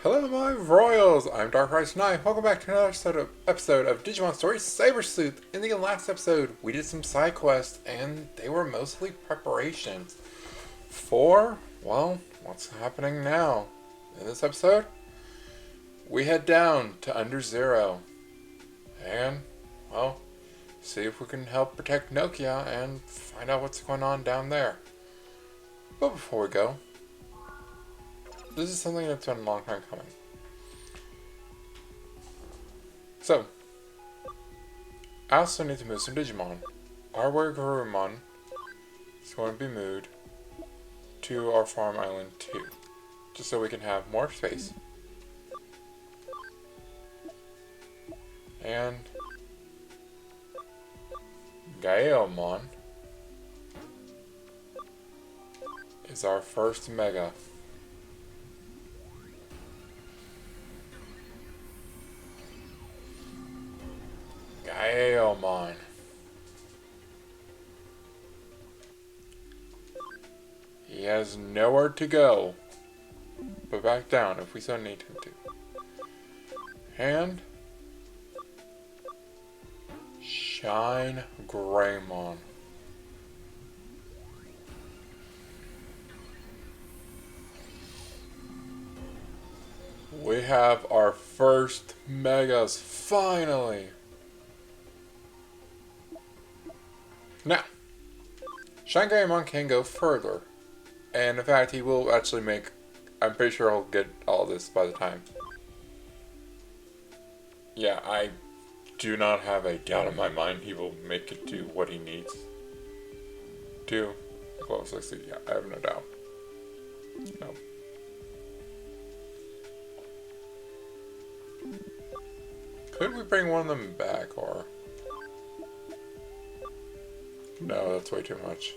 Hello, my royals! I'm DarkriseKnight. Welcome back to another episode of Digimon Story Cyber Sleuth. In the last episode, we did some side quests, and they were mostly preparations for, well, what's happening now. In this episode, we head down to Under Zero, and, well, see if we can help protect Nokia and find out what's going on down there. But before we go, this is something that's been a long time coming. So, I also need to move some Digimon. Our Garurumon is going to be moved to our farm island 2, just so we can have more space. And Gaomon is our first Mega. Gaomon. He has nowhere to go but back down if we so need him to. And Shine Greymon. We have our first Megas, finally! Now, Shine Greymon can go further. And in fact, he will actually make... I'm pretty sure he'll get all this by the time. Yeah, I do not have a doubt in my mind he will make it to what he needs to. Well, let's see. Yeah, I have no doubt. No. Could we bring one of them back, or... No, that's way too much.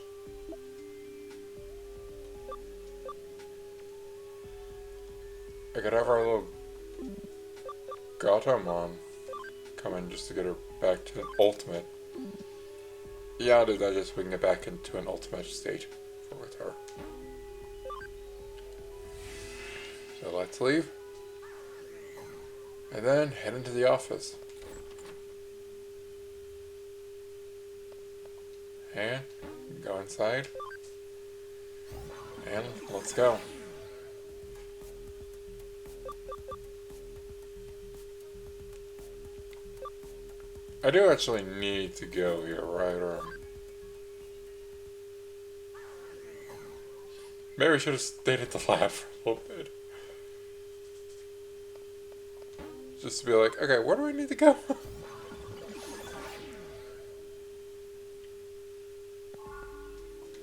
I could have our little Gatomon come in just to get her back to an ultimate. Yeah, I'll do that just so we can get back into an ultimate stage with her. So let's leave. And then head into the office. And go inside. And let's go. I do actually need to go here, right? Or maybe I should have stayed at the lab for a little bit. Just to be like, okay, where do I need to go?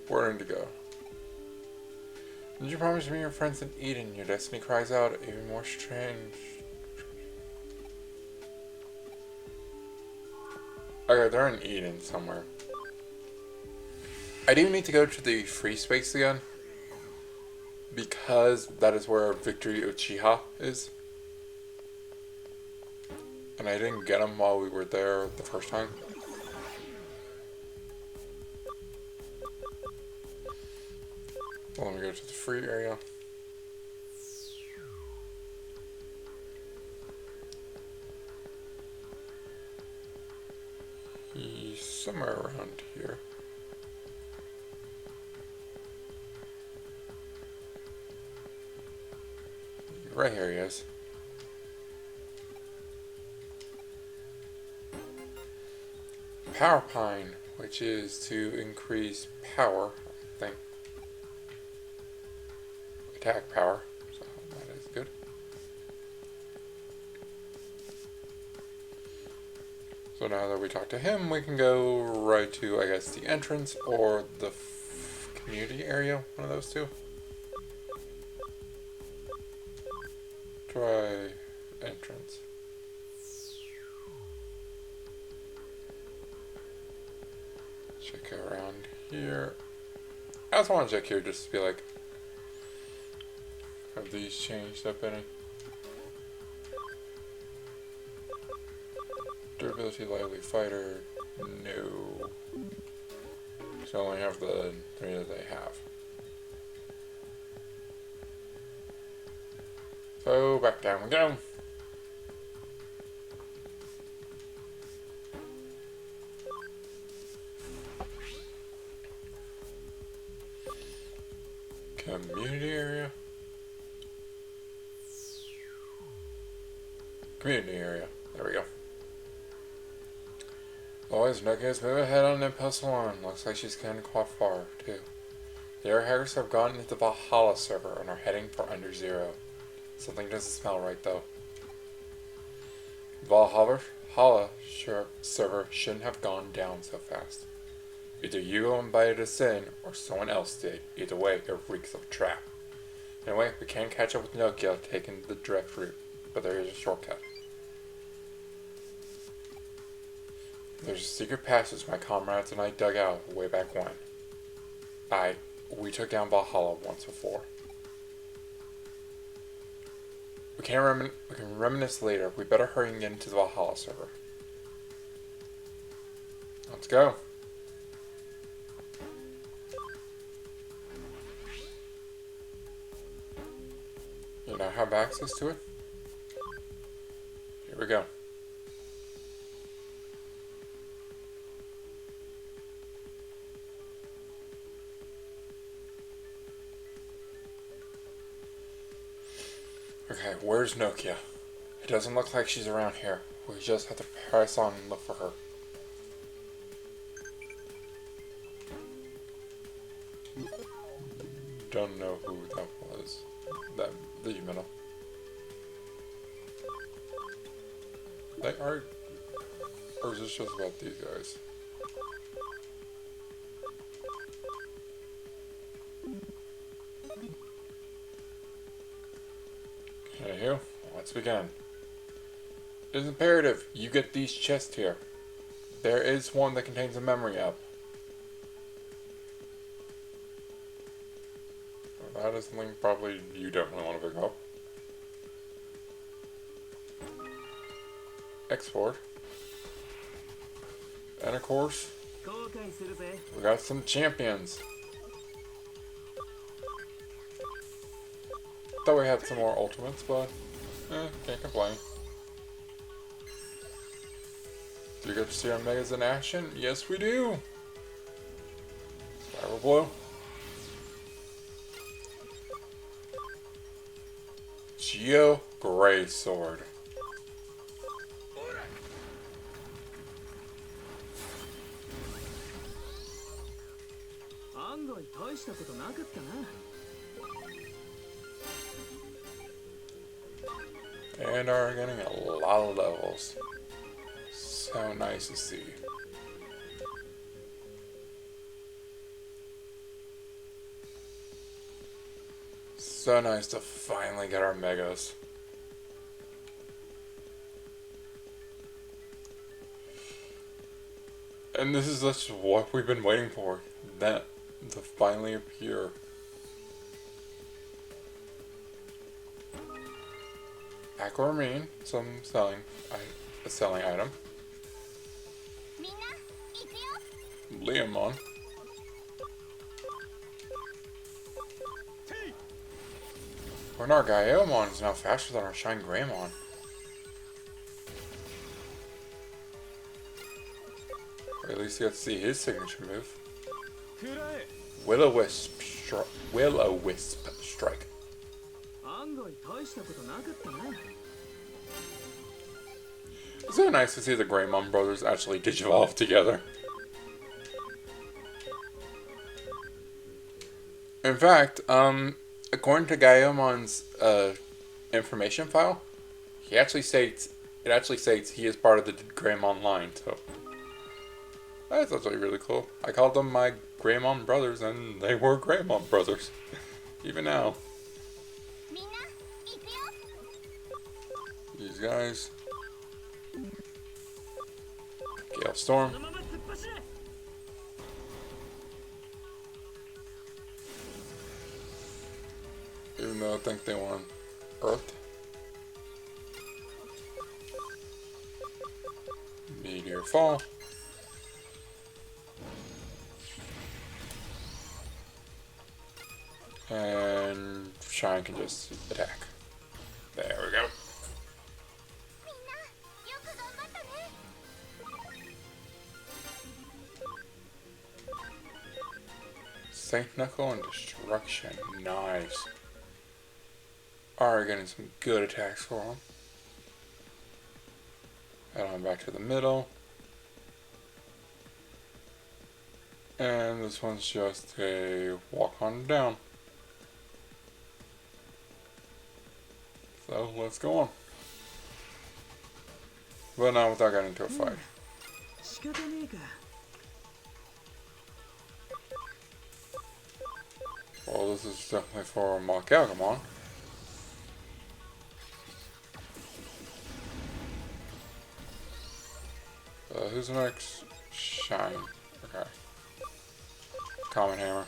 Where to go? Did you promise me your friends in Eden? Your destiny cries out, even more strange. Okay, they're in Eden somewhere. I do need to go to the free space again, because that is where Victory Uchiha is. And I didn't get him while we were there the first time. Well, let me go to the free area. He's somewhere around here. Right here he is. Power Pine, which is to increase power, I think. Attack power, so that is good. So now that we talked to him, we can go right to, I guess, the entrance or the community area, one of those two. Try entrance. Check around here. I also want to check here just to be like, have these changed up any? Durability, lively fighter, no. So I only have the 3 that they have. So back down we go. Community area. Community area. There we go. Always Nokia's moving ahead on Impulse 1. Looks like she's getting quite far, too. The air hackers have gotten into the Valhalla server and are heading for Under Zero. Something doesn't smell right, though. Valhalla server shouldn't have gone down so fast. Either you invited us in, or someone else did. Either way, it reeks of a trap. Anyway, we can't catch up with Nokia taking the direct route, but there is a shortcut. There's a secret passage my comrades and I dug out way back when. We took down Valhalla once before. We can reminisce later. We better hurry and get into the Valhalla server. Let's go. You now have access to it? Here we go. Okay, where's Nokia? It doesn't look like she's around here. We just have to press on and look for her. Don't know who that was. That Digimon. They are... Or is this just about these guys? Anywho, let's begin. It is imperative you get these chests here. There is one that contains a memory app. That is something probably you definitely want to pick up. Export. And of course, we got some champions. Thought we had some more ultimates, but can't complain. Do you get to see our megas in action? Yes, we do. Spiral Blow. Geo Gray Sword. And are getting a lot of levels. So nice to see. So nice to finally get our megas. And this is just what we've been waiting for. That to finally appear. Aquamarine, some a selling item. Leomon. When our Gaiomon is now faster than our Shine Greymon. Or at least you get to see his signature move. Will-O-Wisp Strike. It's so nice to see the Greymon brothers actually digivolve together. In fact, according to Gaiomon's information file, it actually states he is part of the Greymon line, so that's actually really cool. I called them my Greymon brothers, and they were Greymon brothers, even now. These guys. Gale Storm. Even though I think they want Earth. Meteor Fall. And Shine can just attack. They Saint Knuckle and Destruction. Nice. Alright, getting some good attacks for him. Head on back to the middle. And this one's just a walk on down. So let's go on. But not without getting into a fight. Well, this is definitely for Galgamon. Who's next? Shine. Okay. Common Hammer.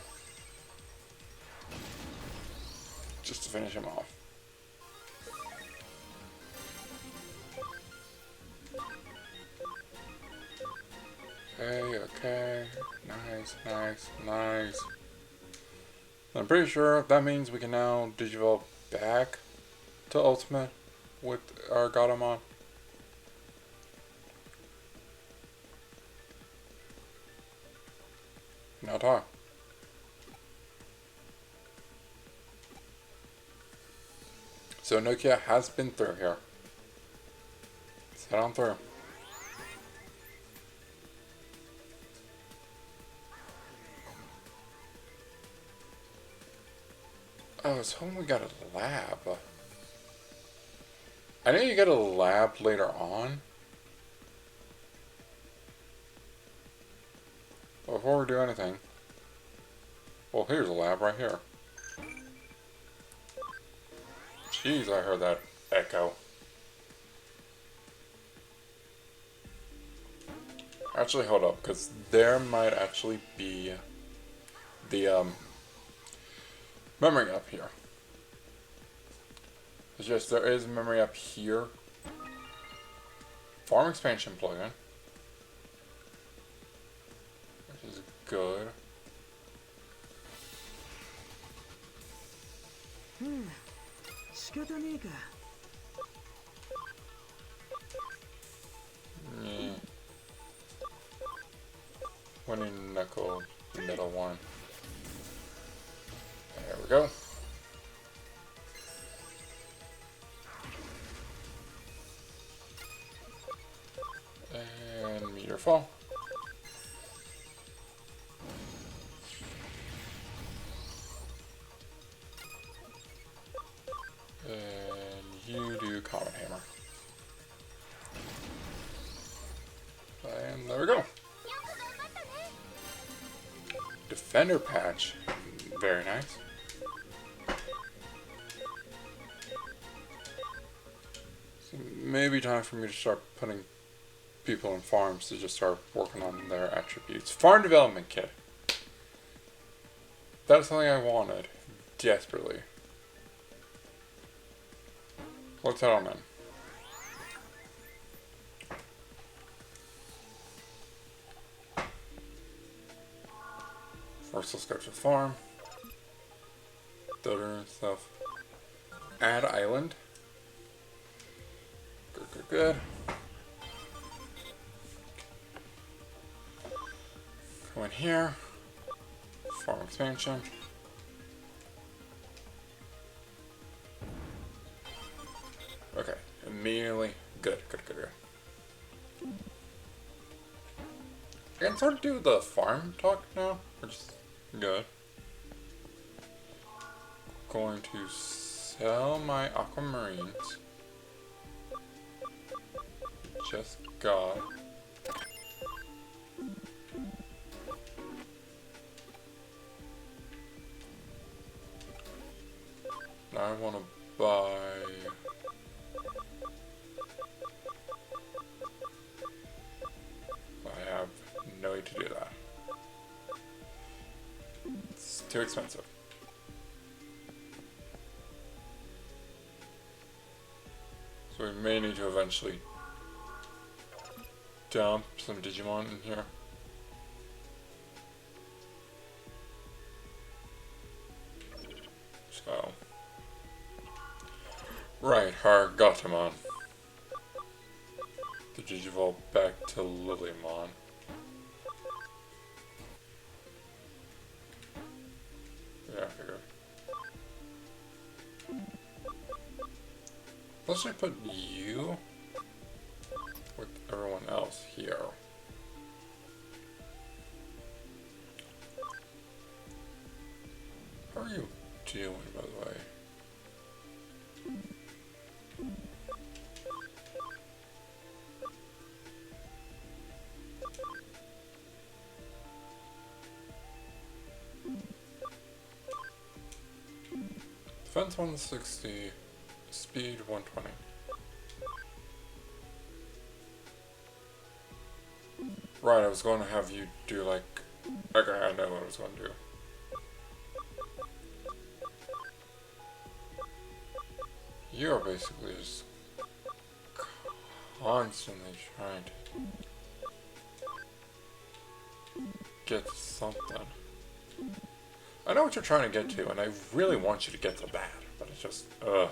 Just to finish him off. Okay. Nice. I'm pretty sure that means we can now Digivolve back to Ultimate with our Gatomon. Now talk. So Nokia has been through here. Let's head on through. Oh, I was hoping we got a lab. I know you get a lab later on. Before we do anything. Well, here's a lab right here. Jeez, I heard that echo. Actually, hold up, because there might actually be the, memory up here. It's just, there is memory up here. Farm expansion plugin. Which is good. Yeah. Winning Knuckle, the middle one. There we go. And meteor fall. And you do Common Hammer. And there we go. Defender patch. Very nice. So maybe time for me to start putting people in farms to just start working on their attributes. Farm development kit. That's something I wanted. Desperately. Let's head on in. First, let's go to the farm. Builder and stuff. Add island. Good. Go in here. Farm expansion. Okay, immediately. Good. I can sort of do the farm talk now, which is good. Going to sell my aquamarines. Just got. Now I want to buy. I have no way to do that. It's too expensive. So we may need to eventually dump some Digimon in here. So, right, our Gatomon. The Digivolve back to Lilymon. figured. Let's just put you with everyone else here. How are you doing, by the way? Defense 160, speed 120. Right, I was going to have you do like... Okay, I know what I was going to do. You're basically just constantly trying to get something. I know what you're trying to get to, and I really want you to get to that, but it's just, ugh.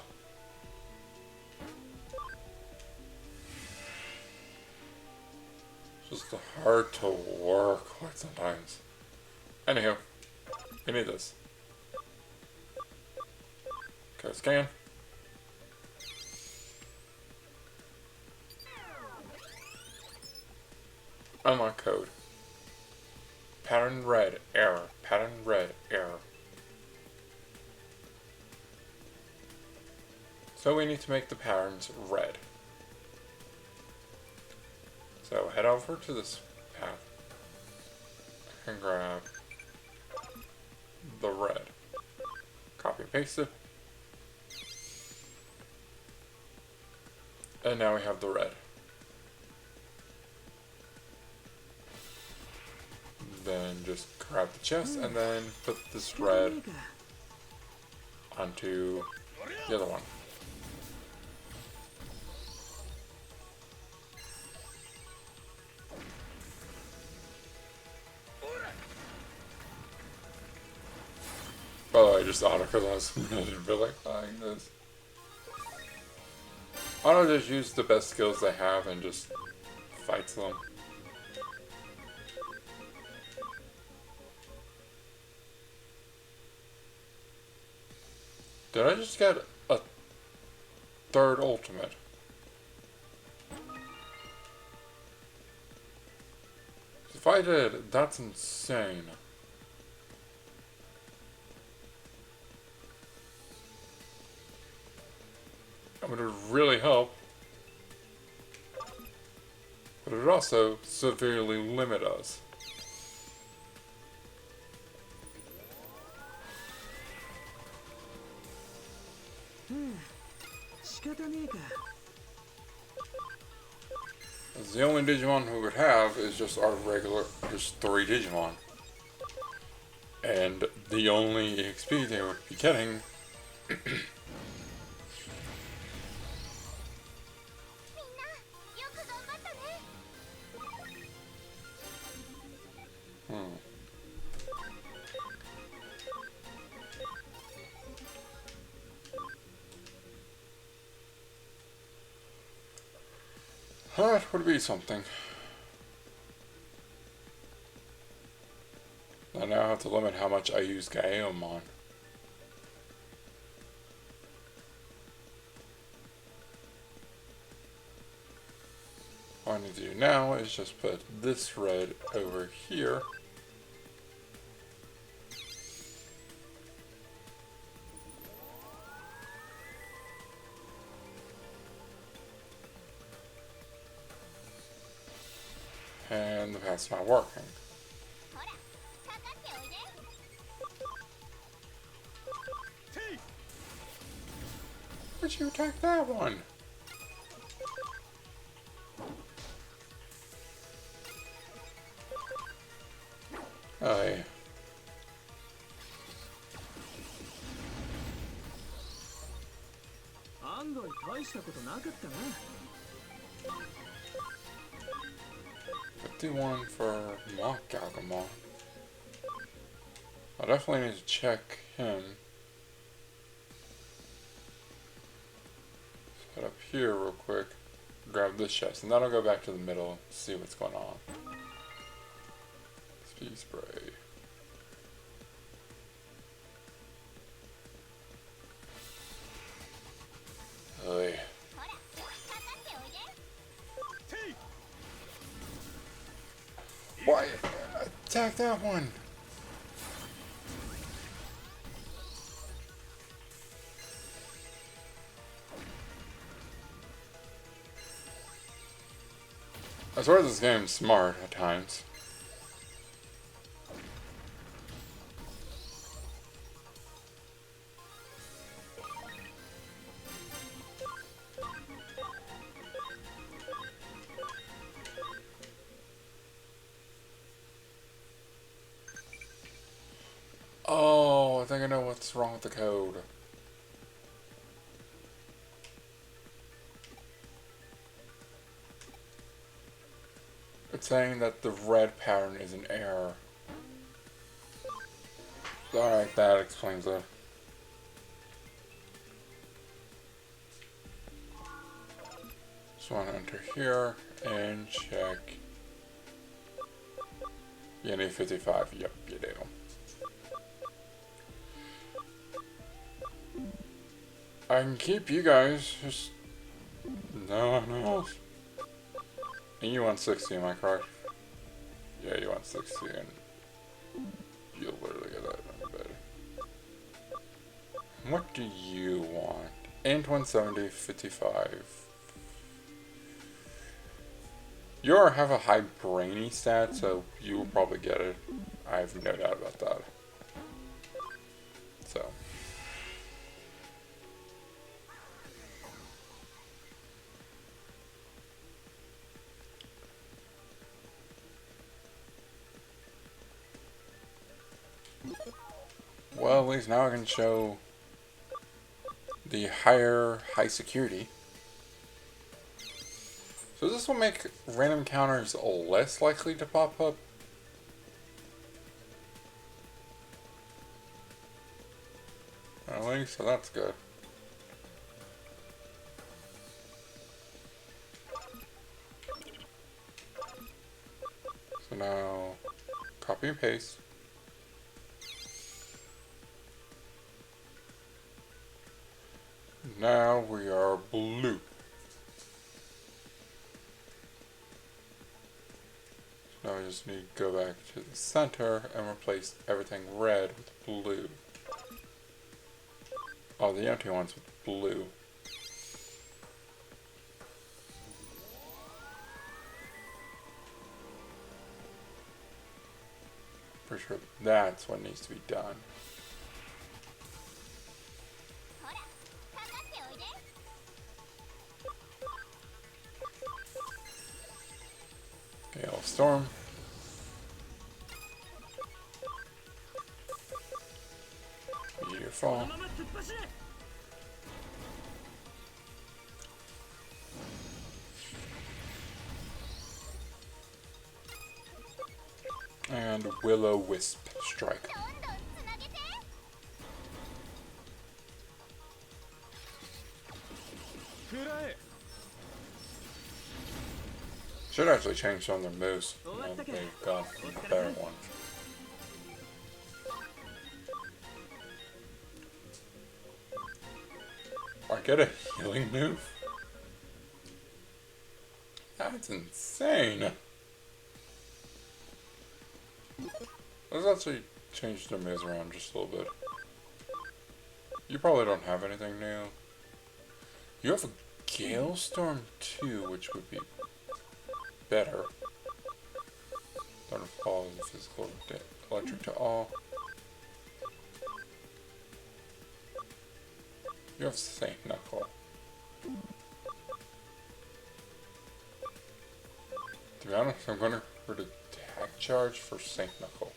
It's just hard to work with sometimes. Anywho, we need this. Okay, scan. Unlock code. Pattern red, error. Pattern red, error. So we need to make the patterns red. So head over to this path and grab the red. Copy and paste it. And now we have the red. Then just grab the chest and then put this red onto the other one. By the way, I just auto because I was really buying this. Auto just use the best skills they have and just fights them. Did I just get a third ultimate? If I did, that's insane. It would really help, but it would also severely limit us. As the only Digimon we would have is just our regular, just 3 Digimon. And the only XP they would be getting that would be something. I now have to limit how much I use Gaomon. All I need to do now is just put this red over here. And the path's not working. Why'd you attack that one? Oh, yeah. $51 for Mock Galgamon. I definitely need to check him. Head up here real quick, grab this chest, and then I'll go back to the middle and see what's going on. Speed spray. attack that one. I swear this game's smart at times. Oh, I think I know what's wrong with the code. It's saying that the red pattern is an error. Alright, that explains it. Just want to enter here and check. You need 55. Yep, you do. I can keep you guys, just no one else. And you want 60, am I correct? Yeah, you want 60, and you'll literally get that in a bit. What do you want? Int 170, 55. You have a high brainy stat, so you will probably get it. I have no doubt about that. So. Well, at least now I can show the high security. So this will make random counters less likely to pop up. Really? So that's good. So now, copy and paste. Now we are blue. So now we just need to go back to the center and replace everything red with blue. Oh, the empty ones with blue. For sure that's what needs to be done. Gale of Storm. Meteor Fall. And Will-O-Wisp Strike. Should actually change some of their moves. Now that they've got better ones. I get a healing move? That's insane. Let's actually change their moves around just a little bit. You probably don't have anything new. You have a Gale Storm too, which would be better. Thunderfall and physical electric to all. You have Saint Knuckle. To be honest, I'm going to put a attack charge for Saint Knuckle.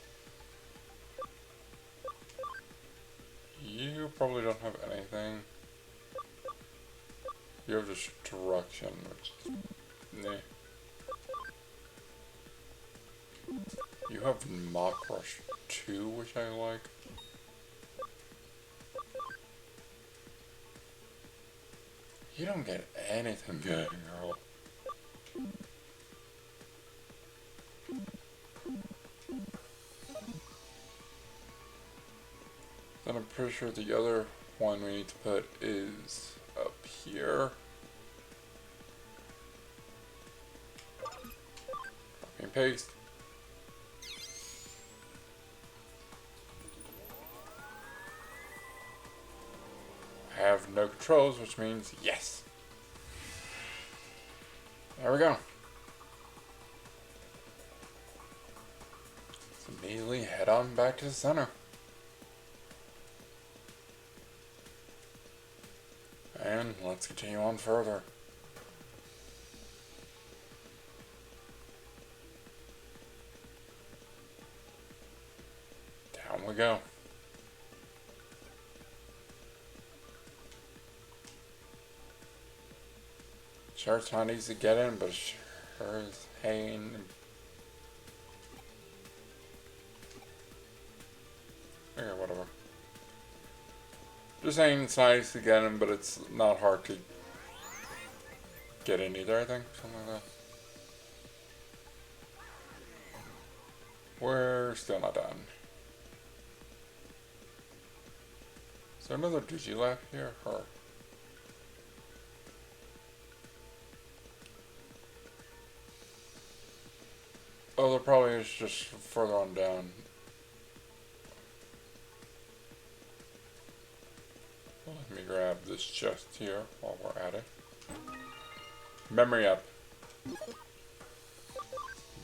You probably don't have anything. You have Destruction, which is meh. You have Mock Rush 2, which I like. You don't get anything good, girl. Then I'm pretty sure the other one we need to put is up here. Copy and paste. have no controls, which means yes. There we go. Let's immediately head on back to the center. And let's continue on further. Down we go. Sure, it's not easy to get in, but sure is pain. Okay, whatever. Just saying it's not easy to get in, but it's not hard to get in either, I think. Something like that. We're still not done. Is there another Digilab here? Or oh, there probably is just further on down. Let me grab this chest here while we're at it. Memory up.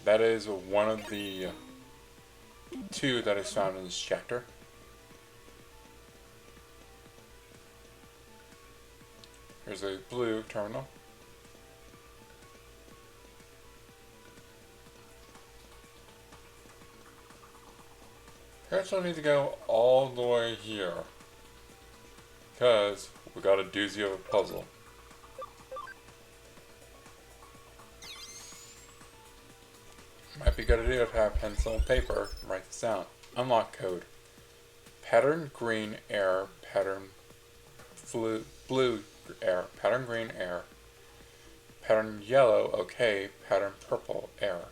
That is one of the two that is found in this chapter. Here's a blue terminal. I actually need to go all the way here, because we got a doozy of a puzzle. Might be a good idea to have pencil and paper and write this down. Unlock code. Pattern green error, pattern blue error, pattern green error, pattern yellow okay, pattern purple error.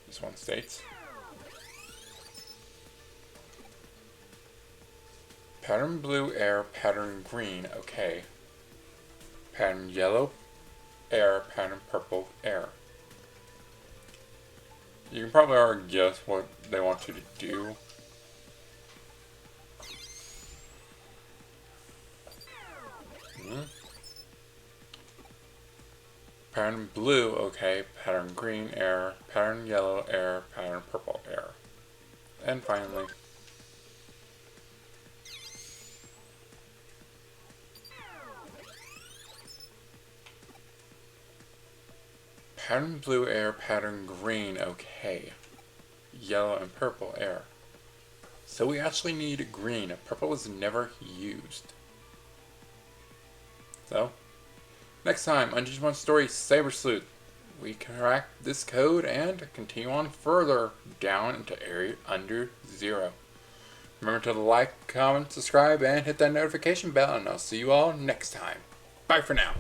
This one states pattern blue error, pattern green okay, pattern yellow error, pattern purple error. You can probably already guess what they want you to do. Pattern blue okay, pattern green error, pattern yellow error, pattern purple error. And finally, pattern blue error, pattern green okay, yellow and purple error. So we actually need green. Purple was never used. So next time on Digimon Story Saber Sleuth, we crack this code and continue on further down into area under 0. Remember to like, comment, subscribe, and hit that notification bell, and I'll see you all next time. Bye for now.